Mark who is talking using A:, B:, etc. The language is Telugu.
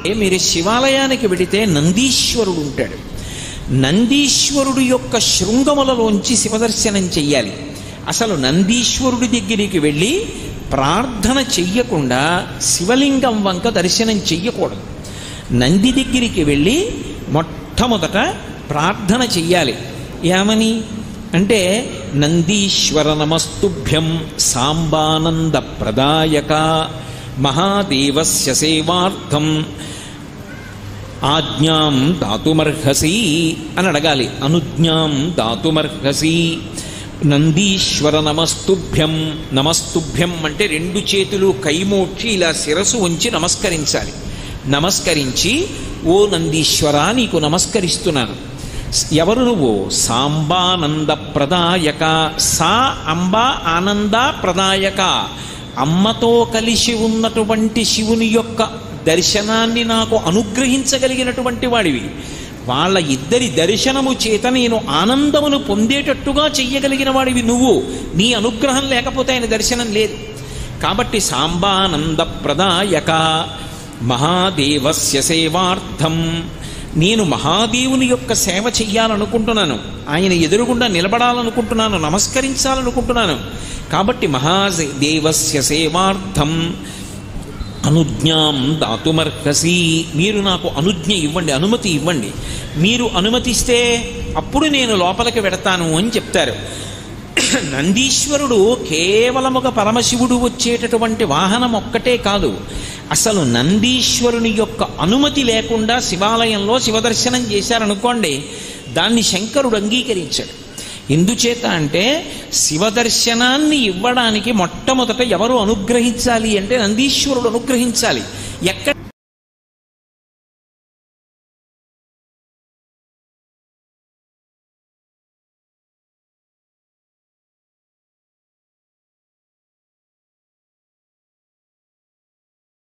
A: మీరు శివాలయానికి వెడితే నందీశ్వరుడు ఉంటాడు. నందీశ్వరుడు యొక్క శృంగములలోంచి శివదర్శనం చెయ్యాలి. అసలు నందీశ్వరుడి దగ్గరికి వెళ్ళి ప్రార్థన చెయ్యకుండా శివలింగం వంక దర్శనం చెయ్యకూడదు. నంది దగ్గరికి వెళ్ళి మొట్టమొదట ప్రార్థన చెయ్యాలి. ఏమని అంటే, నందీశ్వర నమస్తుభ్యం సాంబానంద ప్రదాయక మహాదేవస్య సేవార్థం ఆజ్ఞాం దాతుమర్హసి అని అడగాలి. అనుజ్ఞాం దాతుమర్హసి. నందీశ్వర నమస్తుభ్యం. నమస్తుభ్యం అంటే రెండు చేతులు కైమోడ్చి ఇలా శిరసు ఉంచి నమస్కరించాలి. నమస్కరించి, ఓ నందీశ్వర నీకు నమస్కరిస్తున్నాను. ఎవరు నువ్వు? సాంబానంద ప్రదాయక. సా అంబ ఆనంద ప్రదాయక. అమ్మతో కలిసి ఉన్నటువంటి శివుని యొక్క దర్శనాన్ని నాకు అనుగ్రహించగలిగినటువంటి వాడివి. వాళ్ళ ఇద్దరి దర్శనము చేత నేను ఆనందమును పొందేటట్టుగా చెయ్యగలిగిన వాడివి నువ్వు. నీ అనుగ్రహం లేకపోతే ఆయన దర్శనం లేదు. కాబట్టి సాంబానంద ప్రదాయక మహాదేవస్య సేవార్థం. నేను మహాదేవుని యొక్క సేవ చెయ్యాలనుకుంటున్నాను. ఆయన ఎదురుగుండా నిలబడాలనుకుంటున్నాను, నమస్కరించాలనుకుంటున్నాను. కాబట్టి మహాదేవస్య సేవార్థం అనుజ్ఞాం దాతుమర్హసి. మీరు నాకు అనుజ్ఞ ఇవ్వండి, అనుమతి ఇవ్వండి. మీరు అనుమతిస్తే అప్పుడు నేను లోపలికి వెడతాను అని చెప్తారు. నందీశ్వరుడు కేవలముగా పరమశివుడు వచ్చేటటువంటి వాహనం ఒక్కటే కాదు. అసలు నందీశ్వరుని యొక్క అనుమతి లేకుండా శివాలయంలో శివదర్శనం చేశారనుకోండి, దాన్ని శంకరుడు అంగీకరించాడు. ఎందుచేత అంటే, శివదర్శనాన్ని ఇవ్వడానికి మొట్టమొదట ఎవరు అనుగ్రహించాలి అంటే నందీశ్వరుడు అనుగ్రహించాలి. ఎక్కడ